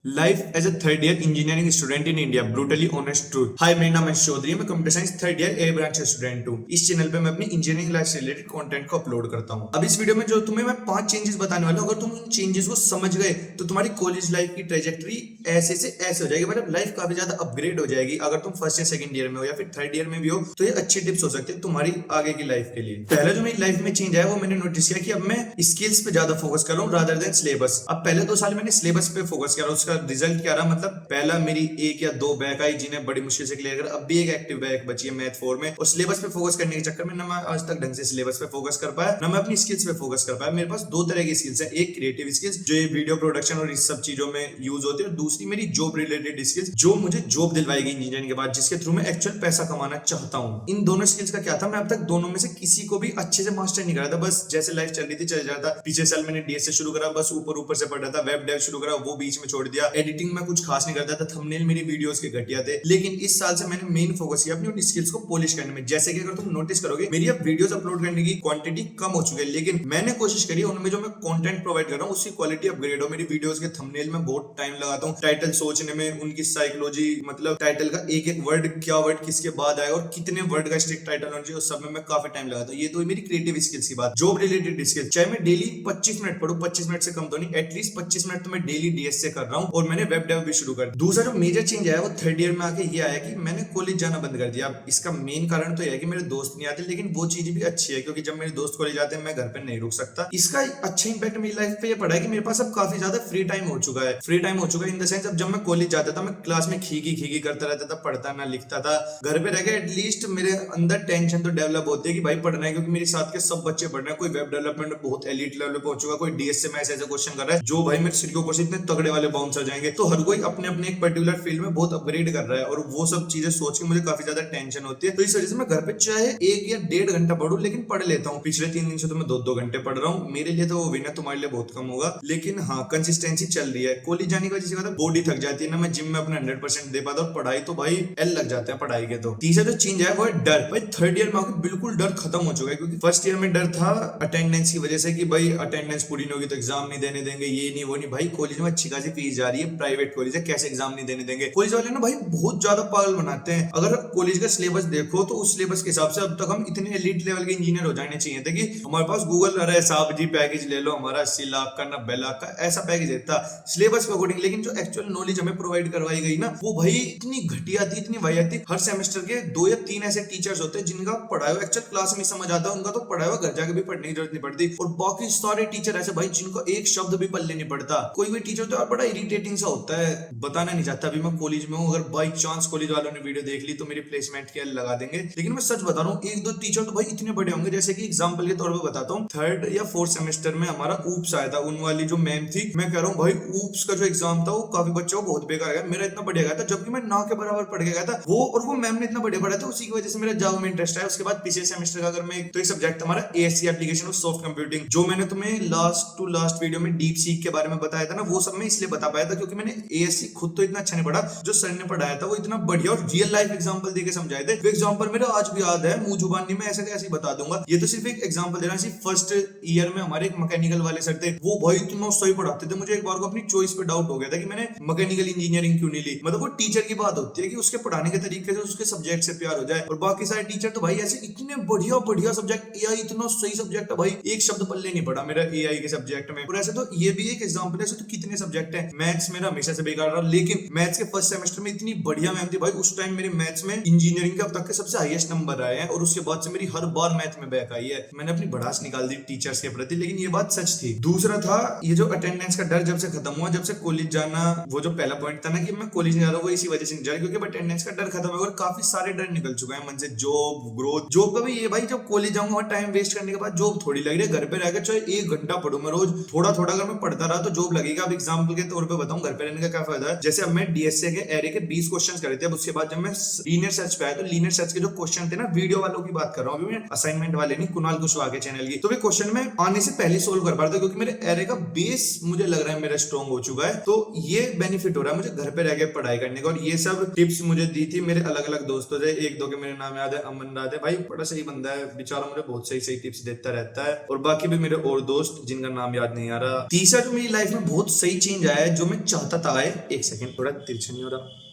Life as a third year engineering student in India brutally honest truth. Hi, मेरा नाम है चौधरी, मैं computer science third year A branch student हूँ। इस channel पे मैं अपनी इंजीनियरिंग लाइफ से रिलेटेड कंटेंट को अपलोड करता हूँ। अब इस वीडियो में जो तुम्हें मैं 5 चेंजेस बताने वाला हूँ, अगर तुम इन चेंजेस को समझ गए तो तुम्हारी कॉलेज लाइफ की ट्रेजेक्टरी ऐसे से ऐसे हो जाएगी। मतलब लाइफ काफी ज्यादा अपग्रेड हो जाएगी। अगर तुम फर्स्ट या सेकंड ईयर में हो या फिर थर्ड ईयर में भी हो तो ये अच्छी टिप्स हो सकती है तुम्हारी आगे की लाइफ के लिए। पहला जो मेरी लाइफ में चेंज आया वो मैंने नोटिस किया कि अब मैं स्किल्स पे ज्यादा फोकस कर रहा हूँ रादर देन सिलेबस। अब पहले 2 साल मैंने सिलेबस पे फोकस किया, उसका रिजल्ट क्या रहा, मतलब पहला मेरी 1 या 2 बैक आई जिन्हें बड़ी मुश्किल से क्लियर कर। अब भी एक एक्टिव बैक बची है मैथ 4 में, और सिलेबस पे फोकस करने के चक्कर में ना मैं आज तक ढंग से सिलेबस पे फोकस कर पाया, ना मैं अपनी स्किल्स पे फोकस कर पाया। मेरे पास 2 तरह की स्किल्स है, एक क्रिएटिव स्किल्स जो ये वीडियो प्रोडक्शन और इस सब चीजों में यूज होती है, और दूसरी मेरी जॉब रिलेटेड स्किल्स जो मुझे जॉब दिलवाएगी इंजीनियरिंग के बाद, जिसके थ्रू मैं एक्चुअल पैसा कमाना चाहता हूँ। इन दोनों स्किल्स का क्या था, मैं अब तक दोनों में से किसी को भी अच्छे से मास्टर नहीं करा था। बस जैसे लाइफ चल रही थी चल जाता। पिछले साल मैंने डीएस से शुरू करा, बस ऊपर ऊपर से पढ़ रहा था। वेब डेव शुरू करा, वो बीच में छोड़ दिया। एडिटिंग में कुछ खास नहीं करता था, थंबनेल मेरी वीडियोस के घटिया थे। लेकिन इस साल से मैंने मेन फोकस किया अपनी उन स्किल्स को पॉलिश करने में। जैसे कि अगर तुम नोटिस करोगे मेरी अब वीडियोस अपलोड करने की क्वांटिटी कम हो चुकी है, लेकिन मैंने कोशिश करी उनमें जो मैं कंटेंट प्रोवाइड कर रहा हूँ उसकी क्वालिटी अपग्रेड हो। मेरी वीडियोस के थंबनेल में बहुत टाइम लगाता हूँ, टाइटल सोचने में, उनकी साइकोलॉजी, मतलब टाइटल का एक एक वर्ड, क्या वर्ड किसके बाद आएगा और कितने वर्ड का स्ट्रिक्ट टाइटल होना चाहिए, उस सब में मैं काफी टाइम लगाता हूँ। ये तो मेरी क्रिएटिव स्किल्स की बात। जॉब रिलेटेड स्किल्स, चाहे मैं डेली 25 मिनट पढ़ूं, 25 मिनट से कम तो नहीं, एटलीस्ट 25 मिनट तो मैं डेली डीएस से कर रहा हूँ, और मैंने वेब डेव भी शुरू कर। दूसरा जो मेजर चेंज आया वो थर्ड ईयर में आके ये आया कि मैंने कॉलेज जाना बंद कर दिया। इसका मेन कारण तो यह है कि मेरे दोस्त नहीं आते, लेकिन वो चीज भी अच्छी है क्योंकि जब मेरे दोस्त कॉलेज आते हैं मैं घर पे नहीं रुक सकता। इसका अच्छा इंपैक्ट मेरी लाइफ पे ये पड़ा है कि मेरे पास अब काफी ज्यादा फ्री टाइम हो चुका है। फ्री टाइम हो चुका है इन द सेंस, अब जब मैं कॉलेज जाता था मैं क्लास में खीकी खीकी करता रहता था, पढ़ता ना लिखता था। घर पे रह के एटलीस्ट मेरे अंदर टेंशन तो डेवलप होती है कि भाई पढ़ना है, क्योंकि मेरे साथ के सब बच्चे पढ़ रहे हैं। कोई वेब डेवलपमेंट में बहुत एलीट लेवल पे पहुंच चुका, कोई डीएस से मैं ऐसे क्वेश्चन कर रहा है जो भाई मेरे सिर के ऊपर से इतने तगड़े वाले बाउंसर जाएंगे। तो हर कोई अपने अपने एक पर्टिकुलर फील्ड में बहुत अपग्रेड कर रहा है, और वो सब चीजें सोच के मुझे काफी ज्यादा टेंशन होती है। तो इस वजह से मैं घर पे चाहे 1 या 1.5 घंटा पढ़ूं, लेकिन पढ़ लेता हूँ। पिछले 3 दिन से तो मैं 2-2 घंटे पढ़ रहा हूँ। मेरे लिए तो वो विन है, तुम्हारे लिए बहुत कम होगा, लेकिन हाँ कंसिस्टेंसी चल रही है। कॉलेज जाने की वजह से बॉडी थक जाती है ना, मैं जिम में अपना 100% दे पाता हूँ, पढ़ाई तो भाई एल लग जाते हैं पढ़ाई के। तो तीसरा जो चेंज है वो है डर। भाई थर्ड ईयर में आकर बिल्कुल डर खत्म हो चुका है, क्योंकि फर्स्ट ईयर में डर था अटेंडेंस की वजह से कि भाई अटेंडेंस पूरी नहीं होगी तो एग्जाम नहीं देने देंगे, ये नहीं वो नहीं। भाई कॉलेज में अच्छी खासी फीस जा रही है, प्राइवेट कॉलेज है, कैसे एग्जाम नहीं देने देंगे। कॉलेज वाले ना भाई बहुत ज्यादा पागल बनाते हैं। अगर कॉलेज का सिलेबस देखो तो उस सिलेबस के हिसाब से अब तक हम इतने एलीट लेवल के इंजीनियर हो जाने चाहिए थे कि हमारे पास गूगल, अरे साहब जी पैकेज ले लो हमारा 80 लाख का 90 लाख का, ऐसा पैकेज देता सिलेबस के अकॉर्डिंग। लेकिन जो एक्चुअल नॉलेज हमें प्रोवाइड करवाई गई ना, वो भाई इतनी घटिया थी, इतनी वाहियात थी। हर सेमेस्टर के 2 या 3 ऐसे टीचर्स होते हैं जिनका पढ़ाया हुआ एक्चुअल क्लास में समझ आता है, उनका तो पढ़ाया हुआ घर जाके भी पढ़ने की जरूरत नहीं पड़ती। और बाकी सारे टीचर ऐसे भाई जिनको एक शब्द भी पल्ले नहीं पड़ता। कोई भी टीचर तो यार बड़ा इरिटेटिंग सा होता है, बताना नहीं चाहता। अभी मैं कॉलेज में हूँ, अगर बाई चांस कॉलेज वालों ने वीडियो देख ली तो मेरी प्लेसमेंट के लगा देंगे। लेकिन मैं सच बता रहा हूँ, 1-2 टीचर तो भाई इतने बड़े होंगे। जैसे कि एग्जांपल के तौर पे बताता हूँ, 3rd या 4th सेमेस्टर में हमारा ऊप्स आया था, उन वाली जो मैम थी। मैं कह रहा हूँ भाई ऊप्स का जो एग्जाम था वो काफी बच्चों को बहुत बेकार गया, मेरा इतना बढ़िया गया था, जबकि मैं ना के बराबर पढ़ के गया था वो, और वो मैम ने इतना बढ़िया पढ़ा था, उसी की वजह से मेरा जावा में इंटरेस्ट आया। उसके बाद पिछले सेमेस्टर का अगर मैं, तो एक सब्जेक्ट हमारा ASC application of soft computing, जो मैंने तुम्हें लास्ट टू लास्ट वीडियो में डीप सीक के बारे में बताया था ना, वो सब मैं इसलिए बता पाया था क्योंकि मैंने एएससी खुद तो इतना अच्छा नहीं पढ़ा, जो सर ने पढ़ाया था वो इतना बढ़िया और रियल लाइफ एग्जांपल देके समझाए थे। वो एग्जांपल मेरा आज भी याद है, मुंह जुबानी में ऐसे कैसे बता दूंगा। ये तो सिर्फ एक एग्जांपल दे रहा है। फर्स्ट ईयर में हमारे एक मैकेनिकल वाले सर थे, वो भाई इतना सही पढ़ाते थे, मुझे एक बार को अपनी चॉइस पे डाउट हो गया था कि मैंने मैकेनिकल इंजीनियरिंग क्यों नहीं ली। मतलब वो टीचर की बात होती है कि उसके पढ़ाने के तरीके से उसके सब्जेक्ट से प्यार हो जाए। और बाकी सारे टीचर तो भाई ऐसे इतने बढ़िया बढ़िया सब्जेक्ट, एआई इतना सही सब्जेक्ट है भाई, एक शब्द पल्ले नहीं पड़ा मेरा एआई के सब्जेक्ट में। और ऐसे तो ये भी एक एग्जांपल है, ऐसे तो कितने सब्जेक्ट हैं। मैथ्स मेरा हमेशा से बेकार रहा, लेकिन मैथ्स के फर्स्ट सेमेस्टर में इतनी बढ़िया मैम थी भाई, उस टाइम मेरे मैथ्स में इंजीनियरिंग के अब तक के सबसे हाईएस्ट नंबर आए हैं, और उसके बाद से मेरी हर बार मैथ में बैक आई है। मैंने अपनी भड़ास निकाल दी टीचर्स के प्रति, लेकिन ये बात सच थी। दूसरा था ये जो अटेंडेंस का डर जब से खत्म हुआ, जब से कॉलेज जाना, वो जो पहला पॉइंट था ना कि मैं कॉलेज नहीं जा रहा, वो इसी वजह से नहीं जा रहा, क्योंकि अटेंडेंस का डर खत्म है और काफी सारे डर निकल चुका है मन से। जॉब, ग्रोथ, जॉब का भी ये भाई, जब कॉलेज जाऊंगा और टाइम वेस्ट करने के बाद जॉब थोड़ी लग रही है। घर पे रहकर चाहे 1 घंटा पढ़ूं मैं रोज, थोड़ा थोड़ा अगर मैं पढ़ता रहा तो जॉब लगेगा। अब एग्जांपल के तौर पे बताऊं घर पे रहने का क्या फायदा है। जैसे अब मैं डीएसए के एरे के 20 क्वेश्चन करे थे, अब उसके बाद जब मैं लीनियर सर्च पे आया तो लीनियर सर्च के जो क्वेश्चन थे ना, वीडियो वालों की बात कर रहा हूं अभी मैं, असाइनमेंट वाले नहीं, कुणाल कुशवाहा के चैनल की, तो वे क्वेश्चन में आने से पहले सोल्व कर पा रहा था, क्योंकि मेरे एरे का बेस मुझे लग रहा है मेरा स्ट्रॉन्ग हो चुका है। तो ये बेनिफिट हो रहा है मुझे घर पे रह के पढ़ाई करने का। और ये सब टिप्स मुझे दी थी मेरे अलग अलग दोस्तों से। 1-2 के मेरे नाम याद है, अमन राधे भाई, बड़ा सही बंदा है बेचारा, मुझे बहुत सही सही टिप्स देता रहता है। और बाकी भी मेरे और दोस्त जिनका नाम याद नहीं आ रहा। तीसरा जो मेरी लाइफ में बहुत सही चेंज आया है, जो मैं चाहता था आए। एक सेकंड, थोड़ा तिरछा नहीं हो रहा।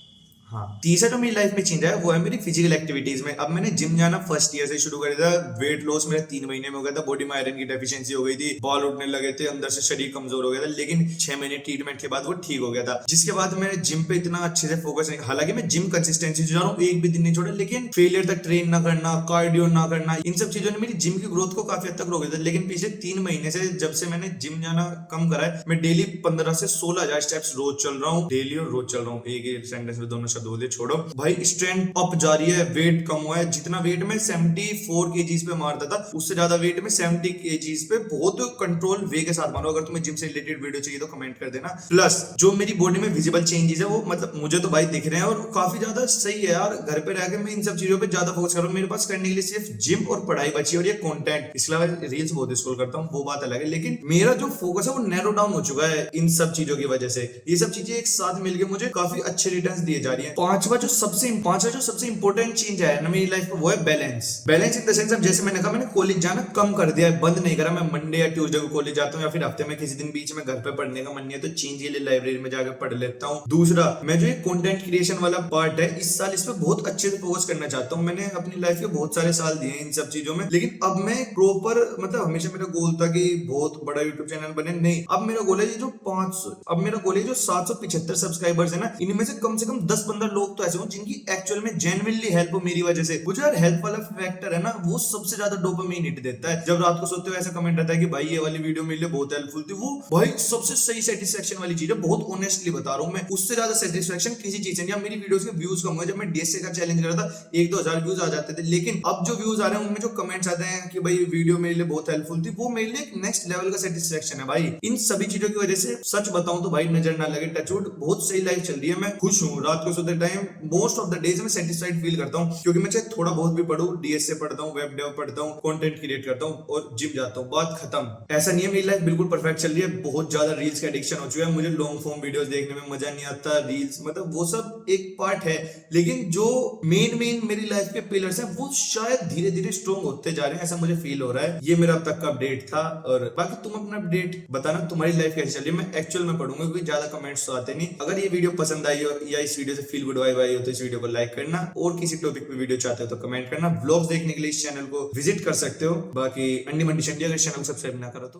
हाँ, तीसरा जो मेरी लाइफ में चेंज आया वो है मेरी फिजिकल एक्टिविटीज में। अब मैंने जिम जाना फर्स्ट ईयर से शुरू कर दिया था। वेट लॉस मेरा 3 महीने में हो गया था। बॉडी में आयरन की डेफिशिएंसी हो गई थी, बाल उठने लगे थे, अंदर से शरीर कमजोर हो गया था, लेकिन 6 महीने ट्रीटमेंट के बाद वो ठीक हो गया था। जिसके बाद मैंने जिम पे इतना अच्छे से फोकस नहीं, हालांकि मैं जिम कंसिस्टेंसी से जा रहा हूँ, एक भी दिन नहीं छोड़ा, लेकिन फेलियर तक ट्रेन ना करना, कार्डियो ना करना, इन सब चीजों ने मेरी जिम की ग्रोथ को काफी हद तक रोक दिया था। लेकिन पिछले 3 महीने से जब से मैंने जिम जाना कम करा है, मैं डेली 15 से 16,000 स्टेप्स रोज चल रहा हूँ। डेली और रोज चल रहा हूँ, एक सेंटेंस में दोनों शब्द बोले, छोड़ो भाई। स्ट्रेंथ अप जा रही है, वेट कम हुआ है। जितना वेट में 74 केजीज पे मारता था, उससे ज्यादा वेट में 70 केजीज पे बहुत कंट्रोल वे के साथ मारो। अगर तुम्हें जिम से रिलेटेड वीडियो चाहिए तो कमेंट कर देना। प्लस जो मेरी बॉडी में विजिबल चेंजेस है वो मतलब मुझे तो भाई दिख रहे हैं और काफी ज्यादा सही है यार। घर पे रह के मैं इन सब चीजों पे ज्यादा फोकस कर रहा हूँ। मेरे पास करने के लिए सिर्फ जिम और पढ़ाई बची और ये कंटेंट। इसके अलावा रील्स बहुत स्क्रॉल करता हूँ, वो बात अलग है, लेकिन मेरा जो फोकस है वो नैरो डाउन हो चुका है इन सब चीजों की वजह से। ये सब चीजें एक साथ मिलकर मुझे काफी अच्छे रिटर्न्स दिए जा रही है। पांचवा जो सबसे इंपॉर्टेंट चेंज है ना मेरी लाइफ में वो है balance. Balance in the sense, अब जैसे मैंने कहा, मैंने कॉलेज जाना कम कर दिया है, बंद नहीं करा। मैं मंडे या ट्यूसडे को कॉलेज जाता हूँ, या फिर हफ्ते में किसी दिन बीच में घर पे पढ़ने का मन नहीं है तो चेंज के लिए लाइब्रेरी में जाकर पढ़ लेता हूँ। दूसरा, मैं जो ये कंटेंट क्रिएशन वाला पार्ट है, इस साल इस पे बहुत अच्छे से फोकस करना चाहता हूँ। मैंने अपनी लाइफ के बहुत सारे साल दिए इन सब चीजों में, लेकिन अब मैं प्रॉपर मतलब हमेशा मेरा गोल था कि बहुत बड़ा यूट्यूब चैनल बने, नहीं। अब मेरा गोल है जो 500, अब मेरा गोल है जो 775 सब्सक्राइबर्स है ना, इनमें से कम 10-15 लोग तो ऐसे हो जिनकी एक्चुअल में जेन्युइनली हेल्प हो मेरी वजह से। मुझे यार हेल्प वाला फैक्टर है ना, वो सबसे ज्यादा डोपामाइन हिट देता है। जब रात को सोते हुए ऐसा कमेंट आता है कि भाई ये वाली वीडियो मेरे लिए बहुत हेल्पफुल थी, वो भाई सबसे सही सेटिस्फेक्शन वाली चीज है। बहुत ऑनेस्टली बता रहा हूँ मैं, उससे ज्यादा सेटिस्फेक्शन किसी चीज से नहीं। अब मेरी वीडियोस के व्यूज कम हुए। जब मैं डीएसए का चैलेंज कर रहा था 1-2 हजार व्यूज आ जाते थे, लेकिन अब जो व्यूज आ रहे हैं उनमें जो कमेंट्स आते हैं कि भाई वीडियो मेरे लिए बहुत हेल्पफुल थी, वो मेरे लिए एक नेक्स्ट लेवल का सेटिस्फेक्शन है भाई। इन सभी चीजों की वजह से सच बताऊं तो भाई नजर ना लगे, टचवुड बहुत सही लाइफ चल रही है। मैं खुश हूँ। रात को सोते time most of the days में सेटिस्फाइड फील करता हूँ, क्योंकि मैं चाहे थोड़ा बहुत भी पढ़ूं, डीएसए पढ़ता हूँ, वेब डेव पढ़ता हूँ, कंटेंट क्रिएट करता हूँ और जिम जाता हूँ, बात खत्म। ऐसा नहीं है मेरी लाइफ बिल्कुल परफेक्ट चल रही है। बहुत ज्यादा रील्स का एडिक्शन हो चुका है मुझे। लॉन्ग फॉर्म वीडियोस देखने में मजा नहीं आता, रील्स मतलब वो सब एक पार्ट है, लेकिन जो मेन मेरी लाइफ के पिलर्स हैं वो शायद धीरे धीरे स्ट्रॉन्ग होते जा रहे हैं, ऐसा मुझे फील हो रहा है। ये मेरा अब तक का अपडेट था। और बाकी तुम अपना अपडेट बताना, तुम्हारी लाइफ कैसी चल रही है। मैं एक्चुअल में पढ़ूंगा क्योंकि ज्यादा कमेंट्स तो आते नहीं। अगर ये वीडियो पसंद आई हो या इस वीडियो से फील गुड वाइब आई हो तो इस वीडियो को लाइक करना, और किसी टॉपिक पे वीडियो चाहते हो तो कमेंट करना। व्लॉग्स देखने के लिए इस चैनल को विजिट कर सकते हो। बाकी अंडी मंडी शंडी, अगर चैनल सब्सक्राइब ना करो तो